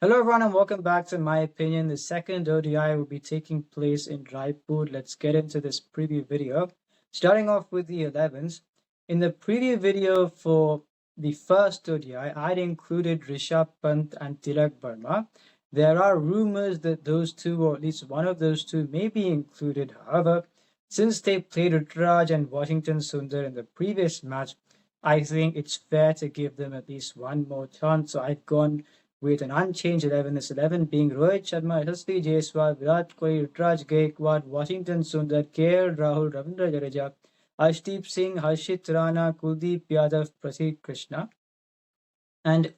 Hello everyone and welcome back to My Opinion. The second ODI will be taking place in Raipur. Let's get into this preview video. Starting off with the 11s. In the preview video for the first ODI, I'd included Rishabh Pant and Tilak Verma. There are rumors that those two, or at least one of those two, may be included. However, since they played Rutraj and Washington Sundar in the previous match, I think it's fair to give them at least one more chance. So I've gone with an unchanged 11. This 11 being Rohit Sharma, Yashasvi Jaiswal, Virat Kohli, Rutraj Gaikwad, Washington Sundar, KL Rahul, Ravindra Jadeja, Arshdeep Singh, Harshit Rana, Kuldeep Yadav, Prasidh Krishna. And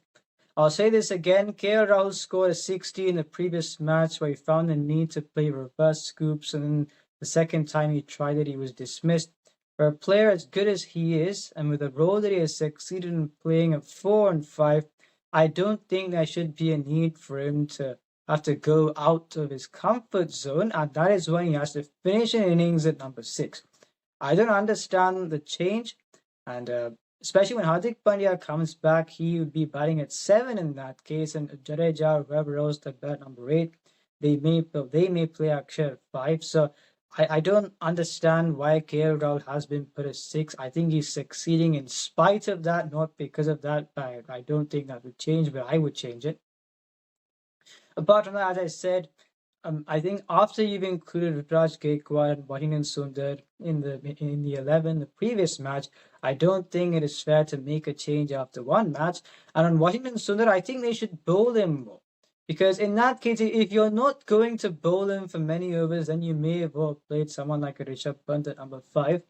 I'll say this again, KL Rahul scored a 60 in the previous match where he found the need to play reverse scoops, and then the second time he tried it, he was dismissed. For a player as good as he is, and with the role that he has succeeded in playing at 4 and 5, I don't think there should be a need for him to have to go out of his comfort zone, and that is when he has to finish an innings at number 6. I don't understand the change, and especially when Hardik Pandya comes back, he would be batting at 7 in that case, and Jadeja or whoever else that bat number 8, they may play Akshay at 5. So I don't understand why KL Rahul has been put at 6. I think he's succeeding in spite of that, not because of that. I don't think that would change, but I would change it. Apart from that, as I said, I think after you've included Rutraj Gaikwad and Washington Sundar in the 11, the previous match, I don't think it is fair to make a change after one match. And on Washington Sundar, I think they should bowl him more. Because in that case, if you're not going to bowl him for many overs, then you may have played someone like a Rishabh Pant at number 5.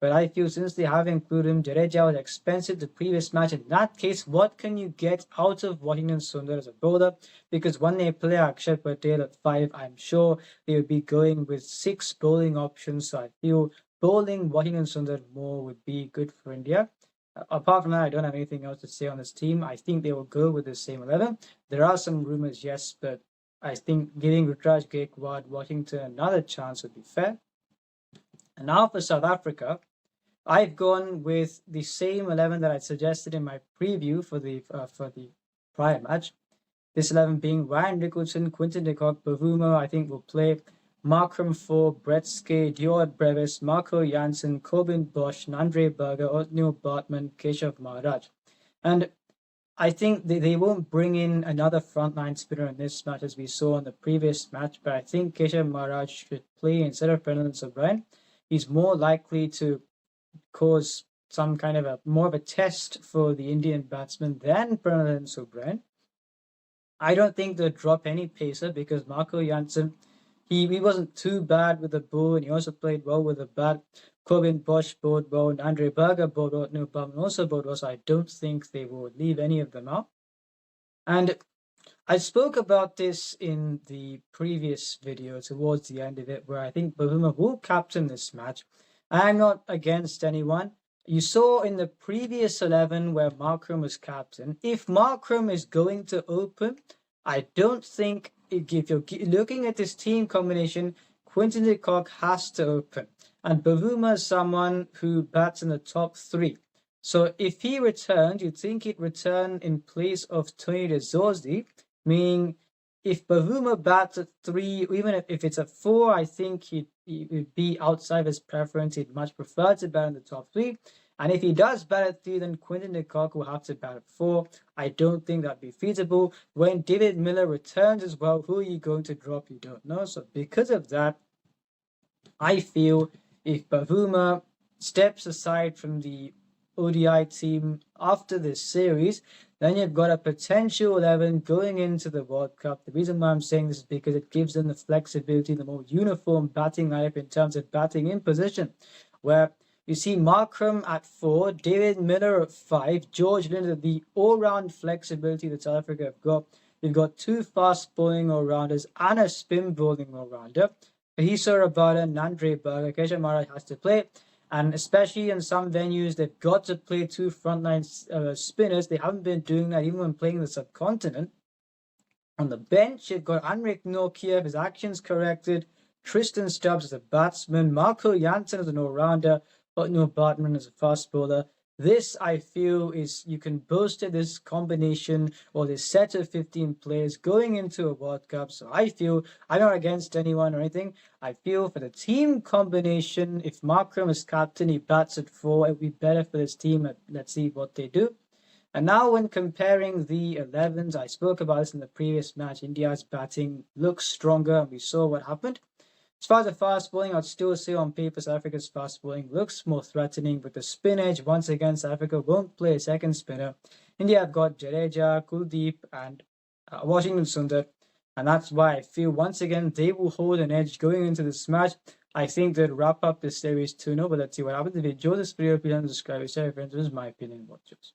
But I feel since they have included him, Jadeja was expensive the previous match. In that case, what can you get out of Washington Sundar as a bowler? Because when they play Akshay Patel at 5, I'm sure they would be going with 6 bowling options. So I feel bowling Washington Sundar more would be good for India. Apart from that, I don't have anything else to say on this team. I think they will go with the same 11. There are some rumors, yes, but I think giving Rutraj Gaikwad, Washington another chance would be fair. And now for South Africa, I've gone with the same 11 that I suggested in my preview for the prior match. This 11 being Ryan Nicholson, Quinton de Kock, Bavuma, I think will play. Markram 4, Brett Skay, Dior Brevis, Marco Janssen, Corbin Bosch, Nandre Berger, Otnil Bartman, Keshav Maharaj. And I think they won't bring in another frontline spinner in this match as we saw in the previous match, but I think Keshav Maharaj should play instead of Prennan O'Brien. He's more likely to cause some kind of more of a test for the Indian batsman than Prennan O'Brien. I don't think they'll drop any pacer because Marco Janssen, he wasn't too bad with the ball, and he also played well with the bat. Corbin Bosch bowled well, and Andre Berger bowled well, no problem, also bowled well, so I don't think they will leave any of them out. And I spoke about this in the previous video towards the end of it, where I think Bavuma will captain this match. I'm not against anyone. You saw in the previous 11 where Markram was captain. If Markram is going to open, I don't think, if you're looking at this team combination, Quinton de Kock has to open. And Bavuma is someone who bats in the top 3. So if he returned, you'd think he'd return in place of Tony de Zorzi, meaning if Bavuma bats at 3, even if it's a 4, I think he would be outside of his preference. He'd much prefer to bat in the top 3. And if he does bat at 3, then Quinton de Kock will have to bat at 4. I don't think that'd be feasible. When David Miller returns as well, who are you going to drop? You don't know. So because of that, I feel if Bavuma steps aside from the ODI team after this series, then you've got a potential 11 going into the World Cup. The reason why I'm saying this is because it gives them the flexibility, the more uniform batting lineup in terms of batting in position, where you see Markram at 4, David Miller at 5, George Linder, the all-round flexibility that South Africa have got. You've got 2 fast bowling all-rounders and a spin bowling all-rounder. Mahisa Rabada, Nandre Berger, Keshav Maharaj has to play. And especially in some venues, they've got to play 2 frontline spinners. They haven't been doing that even when playing the subcontinent. On the bench, you've got Anrik Norkiev, his actions corrected, Tristan Stubbs as a batsman, Marco Janssen as an all-rounder, Otno Bartman as a fast bowler, This, I feel, is you can boast at this combination or this set of 15 players going into a World Cup. So I feel I'm not against anyone or anything. I feel for the team combination, if Markram is captain, he bats at 4, it would be better for this team. Let's see what they do. And now when comparing the 11s, I spoke about this in the previous match, India's batting looks stronger and we saw what happened. As far as the fast bowling, I'd still say on paper South Africa's fast bowling looks more threatening with the spin edge. Once again, South Africa won't play a second spinner. India have got Jadeja, Kuldeep and Washington Sundar. And that's why I feel once again they will hold an edge going into this match. I think they'll wrap up this series 2-0, but let's see what happens. If you enjoy this video, please subscribe, share, friends. This is my opinion. Watch yours.